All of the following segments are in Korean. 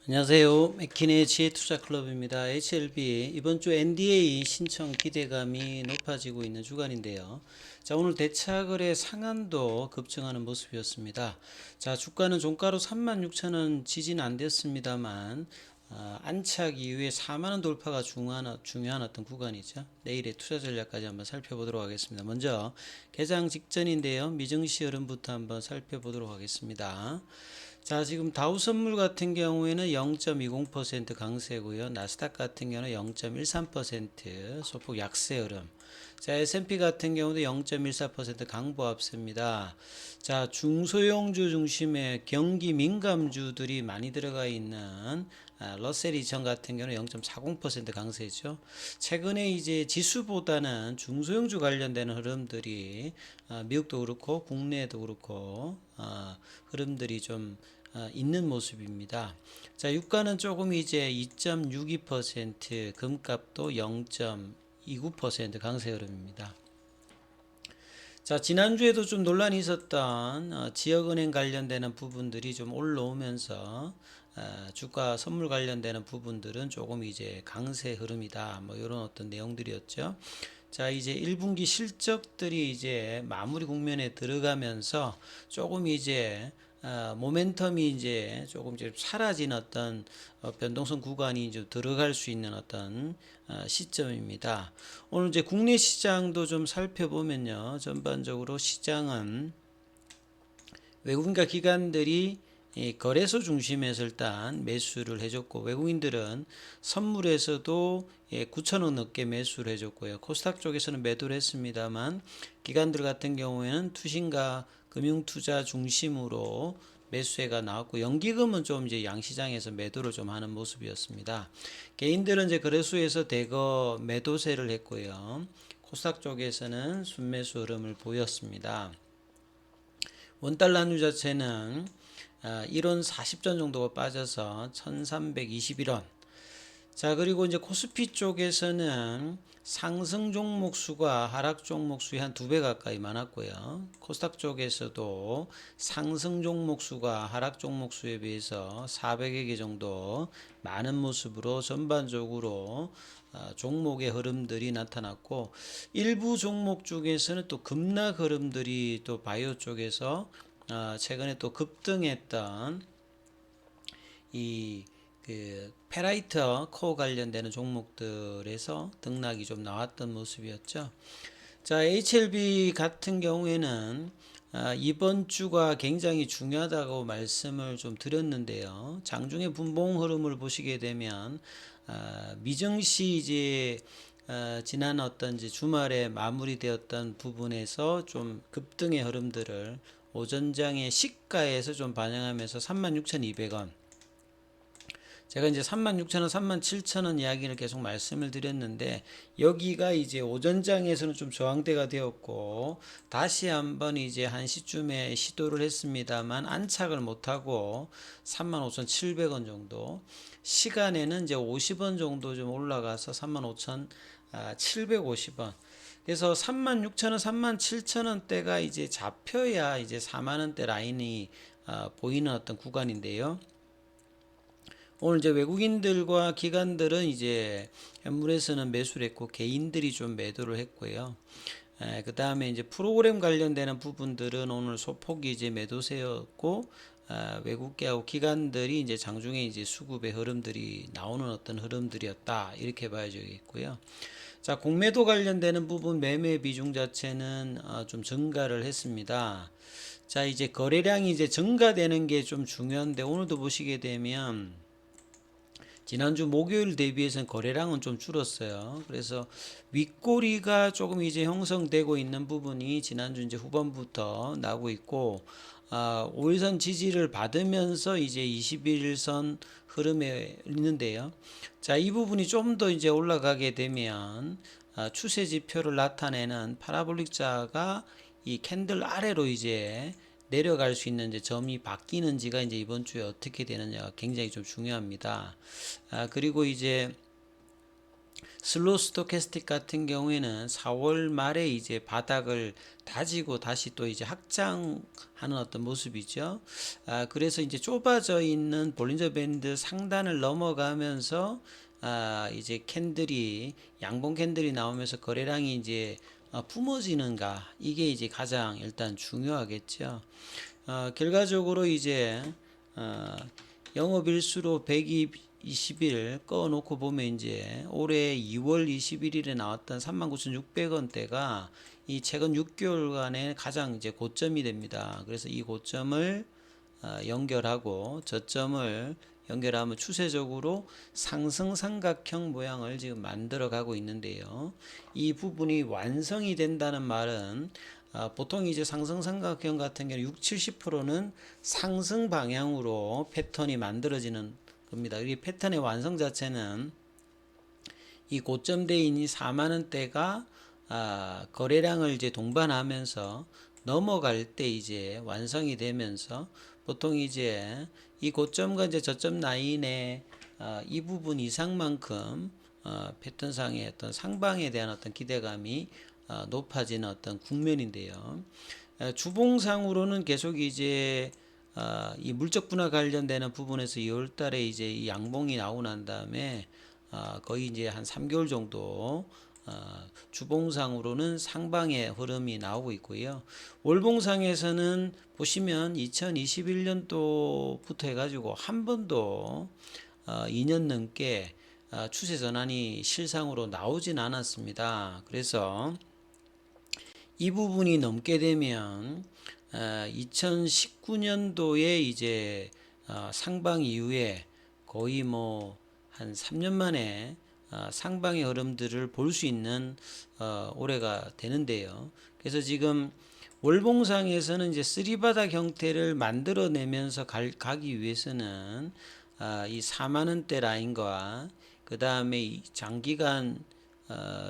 안녕하세요. 맥킨의 지혜투자클럽입니다. HLB 이번 주 NDA 신청 기대감이 높아지고 있는 주간인데요. 자, 오늘 대차거래 상한도 급증하는 모습이었습니다. 자, 주가는 종가로 36,000원 지지는 안 됐습니다만 안착 이후에 4만원 돌파가 중요한 어떤 구간이죠. 내일의 투자 전략까지 한번 살펴보도록 하겠습니다. 먼저 개장 직전인데요. 미증시 흐름부터 한번 살펴보도록 하겠습니다. 자, 지금 다우 선물 같은 경우에는 0.20% 강세고요. 나스닥 같은 경우는 0.13% 소폭 약세 흐름. 자, S&P 같은 경우도 0.14% 강보 앞세입니다. 자, 중소형주 중심의 경기 민감주들이 많이 들어가 있는 러셀 2000 같은 경우는 0.40% 강세죠. 최근에 이제 지수보다는 중소형주 관련되는 흐름들이 미국도 그렇고 국내에도 그렇고 흐름들이 좀 있는 모습입니다. 자, 유가는 조금 이제 2.62%, 금값도 0.29% 강세 흐름입니다. 자, 지난주에도 좀 논란이 있었던 지역은행 관련되는 부분들이 좀 올라오면서 주가 선물 관련되는 부분들은 조금 이제 강세 흐름이다. 뭐 이런 어떤 내용들이었죠. 자, 이제 1분기 실적들이 이제 마무리 국면에 들어가면서 조금 이제 모멘텀이 이제 조금 사라진 어떤 변동성 구간이 이제 들어갈 수 있는 어떤 시점입니다. 오늘 이제 국내 시장도 좀 살펴보면요. 전반적으로 시장은 외국인과 기관들이 이 거래소 중심에서 일단 매수를 해줬고, 외국인들은 선물에서도 9천원 넘게 매수를 해줬고요. 코스닥 쪽에서는 매도를 했습니다만 기관들 같은 경우에는 투신과 금융투자 중심으로 매수세가 나왔고, 연기금은 좀 이제 양시장에서 매도를 좀 하는 모습이었습니다. 개인들은 이제 거래소에서 대거 매도세를 했고요. 코스닥 쪽에서는 순매수 흐름을 보였습니다. 원달러 환율 자체는 1원 40전 정도가 빠져서 1321원. 자, 그리고 이제 코스피 쪽에서는 상승 종목 수가 하락 종목 수의 한 2배 가까이 많았고요. 코스닥 쪽에서도 상승 종목 수가 하락 종목 수에 비해서 400여 개 정도 많은 모습으로 전반적으로 종목의 흐름들이 나타났고, 일부 종목 중에서는 또 급락 흐름들이 또 바이오 쪽에서 최근에 또 급등했던 이 페라이터 코어 관련되는 종목들에서 등락이 좀 나왔던 모습이었죠. 자, HLB 같은 경우에는 이번 주가 굉장히 중요하다고 말씀을 좀 드렸는데요. 장중의 분봉 흐름을 보시게 되면 미증시 이제 지난 어떤 이제 주말에 마무리되었던 부분에서 좀 급등의 흐름들을 오전장의 시가에서 좀 반영하면서 36,200원, 제가 이제 36,000원, 37,000원 이야기를 계속 말씀을 드렸는데, 여기가 이제 오전장에서는 좀 저항대가 되었고, 다시 한번 이제 1시쯤에 시도를 했습니다만 안착을 못하고 35,700원 정도, 시간에는 이제 50원 정도 좀 올라가서 35,750원. 그래서 36,000원, 37,000원대가 이제 잡혀야 이제 4만원대 라인이 보이는 어떤 구간인데요. 오늘 이제 외국인들과 기관들은 이제 현물에서는 매수를 했고, 개인들이 좀 매도를 했고요. 그 다음에 이제 프로그램 관련되는 부분들은 오늘 소폭이 이제 매도세였고, 외국계하고 기관들이 이제 장중에 이제 수급의 흐름들이 나오는 어떤 흐름들이었다, 이렇게 봐야겠고요. 자, 공매도 관련되는 부분 매매 비중 자체는 좀 증가를 했습니다. 자, 이제 거래량이 이제 증가되는 게 좀 중요한데, 오늘도 보시게 되면 지난주 목요일 대비해서는 거래량은 좀 줄었어요. 그래서 윗꼬리가 조금 이제 형성되고 있는 부분이 지난주 이제 후반부터 나고 있고, 5일선 지지를 받으면서 이제 21일선 흐름에 있는데요. 자, 이 부분이 좀 더 이제 올라가게 되면 추세 지표를 나타내는 파라볼릭 자가 이 캔들 아래로 이제 내려갈 수 있는 이제 점이 바뀌는지가 이제 이번 주에 어떻게 되느냐가 굉장히 좀 중요합니다. 그리고 이제 슬로우 스토캐스틱 같은 경우에는 4월 말에 이제 바닥을 다지고 다시 또 이제 확장하는 어떤 모습이죠. 그래서 이제 좁아져 있는 볼린저 밴드 상단을 넘어가면서 이제 캔들이 양봉 캔들이 나오면서 거래량이 이제 품어지는가, 이게 이제 가장 일단 중요하겠죠. 결과적으로 이제 어, 영업일수로 120일 꺼놓고 보면 이제 올해 2월 21일에 나왔던 39,600원대가 이 최근 6개월간의 가장 이제 고점이 됩니다. 그래서 이 고점을 연결하고 저점을 연결하면 추세적으로 상승 삼각형 모양을 지금 만들어 가고 있는데요. 이 부분이 완성이 된다는 말은 보통 이제 상승 삼각형 같은 경우 6, 70%는 상승 방향으로 패턴이 만들어지는 겁니다. 이 패턴의 완성 자체는 이 고점대인 이 4만 원대가 거래량을 이제 동반하면서 넘어갈 때 이제 완성이 되면서 보통 이제 이 고점과 이제 저점 라인의 이 부분 이상만큼 패턴상의 어떤 상방에 대한 어떤 기대감이 높아지는 어떤 국면인데요. 주봉상으로는 계속 이제 이 물적 분화 관련되는 부분에서 2월 달에 이제 이 양봉이 나오고 난 다음에 거의 이제 한 3개월 정도 주봉상으로는 상방의 흐름이 나오고 있고요. 월봉상에서는 보시면 2021년도부터 해가지고 한 번도 2년 넘게 추세 전환이 실상으로 나오진 않았습니다. 그래서 이 부분이 넘게 되면 2019년도에 이제 상방 이후에 거의 뭐 한 3년 만에 상방의 흐름들을 볼 수 있는 올해가 되는데요. 그래서 지금 월봉상에서는 이제 쓰리바닥 형태를 만들어내면서 가기 위해서는 이 4만 원대 라인과 그 다음에 장기간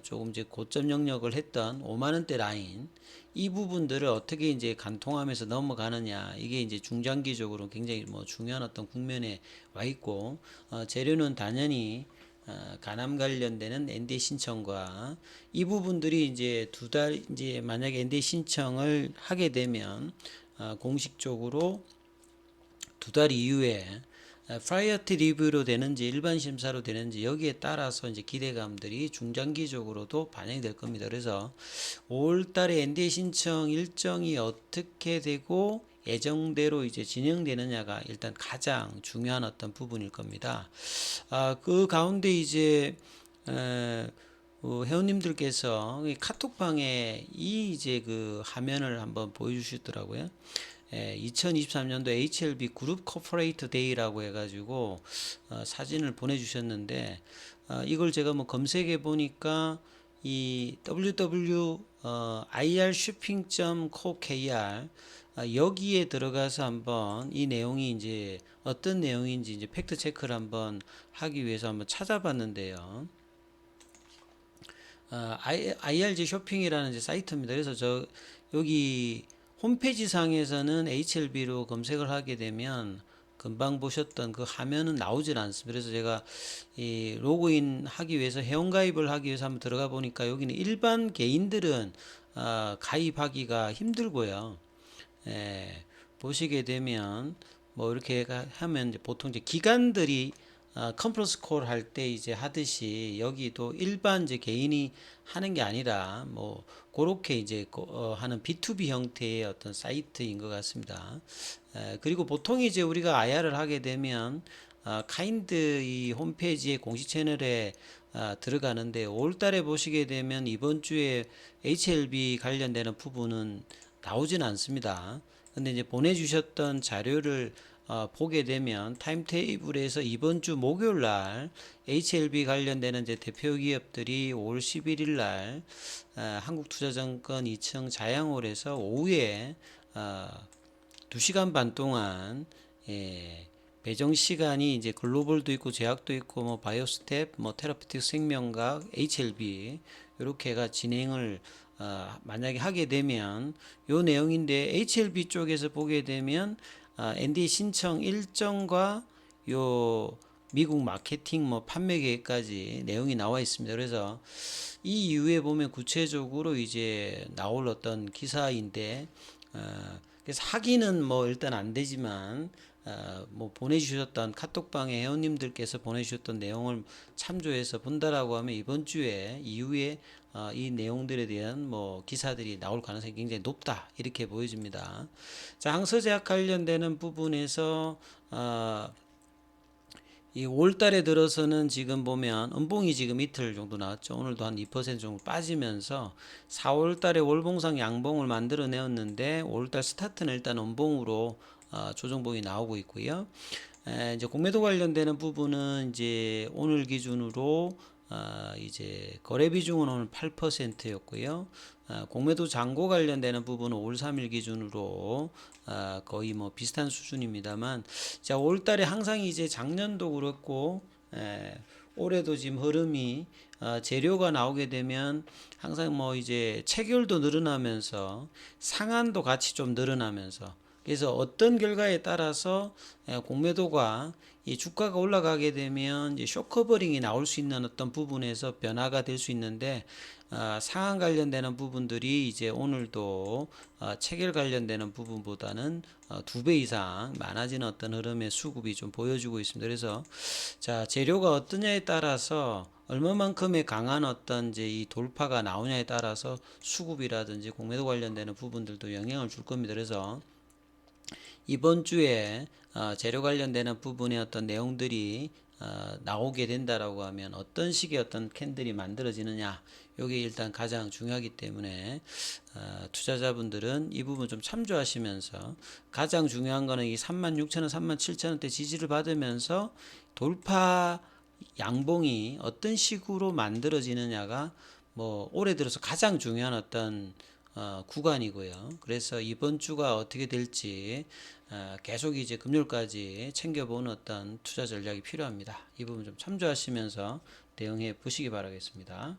조금 이제 고점 영역을 했던 5만 원대 라인, 이 부분들을 어떻게 이제 간통하면서 넘어가느냐, 이게 이제 중장기적으로 굉장히 뭐 중요한 어떤 국면에 와 있고, 재료는 당연히 가남 관련되는 NDA 신청과 이 부분들이 이제 두 달 이제 만약에 NDA 신청을 하게 되면 공식적으로 두 달 이후에 프라이어티 리뷰로 되는지 일반 심사로 되는지 여기에 따라서 이제 기대감들이 중장기적으로도 반영이 될 겁니다. 그래서 5월 달에 NDA 신청 일정이 어떻게 되고 예정대로 이제 진행되느냐가 일단 가장 중요한 어떤 부분일 겁니다. 그 가운데 이제 회원님들께서 카톡방에 이 이제 그 화면을 한번 보여주시더라고요. 2023년도 HLB 그룹 코퍼레이트 데이라고 해가지고 사진을 보내주셨는데 이걸 제가 뭐 검색해 보니까 이 www.irshopping.co.kr 여기에 들어가서 한번 이 내용이 이제 어떤 내용인지 이제 팩트 체크를 한번 하기 위해서 한번 찾아봤는데요. IRG 쇼핑이라는 이제 사이트입니다. 그래서 저 여기 홈페이지 상에서는 HLB로 검색을 하게 되면 금방 보셨던 그 화면은 나오질 않습니다. 그래서 제가 이 로그인 하기 위해서 회원가입을 하기 위해서 한번 들어가 보니까 여기는 일반 개인들은 가입하기가 힘들고요. 보시게 되면 뭐 이렇게 하면 이제 보통 이제 기관들이 컨퍼런스 콜 할 때 이제 하듯이 여기도 일반 이제 개인이 하는 게 아니라 뭐 그렇게 이제 하는 B2B 형태의 어떤 사이트인 것 같습니다. 그리고 보통 이제 우리가 IR을 하게 되면 카인드 이 홈페이지의 공식 채널에 들어가는데 5월달에 보시게 되면 이번 주에 HLB 관련되는 부분은 나오진 않습니다. 근데 이제 보내주셨던 자료를 보게 되면 타임테이블에서 이번 주 목요일 날 HLB 관련되는 이제 대표 기업들이 5월 11일 날 한국투자증권 2층 자양홀에서 오후에 2시간 반 동안 배정 시간이 이제 글로벌도 있고 제약도 있고 뭐 바이오스텝, 뭐 테라피틱 생명과학, HLB 이렇게가 진행을 만약에 하게 되면 요 내용인데 HLB 쪽에서 보게 되면 NDA 신청 일정과 요 미국 마케팅 뭐 판매 계획까지 내용이 나와 있습니다. 그래서 이 이후에 보면 구체적으로 이제 나올 어떤 기사인데 그래서 하기는 뭐 일단 안 되지만 뭐 보내주셨던 카톡방에 회원님들께서 보내주셨던 내용을 참조해서 본다라고 하면 이번 주에 이후에 이 내용들에 대한 뭐 기사들이 나올 가능성이 굉장히 높다 이렇게 보여집니다. 자, 항서제약 관련되는 부분에서 이 5월달에 들어서는 지금 보면 음봉이 지금 이틀 정도 나왔죠. 오늘도 한 2% 정도 빠지면서 4월달에 월봉상 양봉을 만들어내었는데 5월달 스타트는 일단 음봉으로 조정봉이 나오고 있고요. 이제 공매도 관련되는 부분은 이제 오늘 기준으로 이제 거래 비중은 오늘 8%였고요. 공매도 잔고 관련되는 부분은 5월 3일 기준으로 거의 뭐 비슷한 수준입니다만, 자, 5월 달에 항상 이제 작년도 그렇고 올해도 지금 흐름이 재료가 나오게 되면 항상 뭐 이제 체결도 늘어나면서 상한도 같이 좀 늘어나면서, 그래서 어떤 결과에 따라서 공매도가 이 주가가 올라가게 되면 이제 쇼커버링이 나올 수 있는 어떤 부분에서 변화가 될 수 있는데, 상한 관련되는 부분들이 이제 오늘도 체결 관련되는 부분보다는 2배 이상 많아지는 어떤 흐름의 수급이 좀 보여주고 있습니다. 그래서 자, 재료가 어떠냐에 따라서 얼마만큼의 강한 어떤 이제 이 돌파가 나오냐에 따라서 수급이라든지 공매도 관련되는 부분들도 영향을 줄 겁니다. 그래서 이번 주에 재료 관련되는 부분의 어떤 내용들이 나오게 된다라고 하면 어떤 식의 어떤 캔들이 만들어지느냐, 이게 일단 가장 중요하기 때문에 투자자분들은 이 부분 좀 참조하시면서, 가장 중요한 거는 이 36,000원, 37,000원대 지지를 받으면서 돌파 양봉이 어떤 식으로 만들어지느냐가 뭐 올해 들어서 가장 중요한 어떤 구간이고요. 그래서 이번 주가 어떻게 될지 계속 이제 금요일까지 챙겨보는 어떤 투자 전략이 필요합니다. 이 부분 좀 참조하시면서 대응해 보시기 바라겠습니다.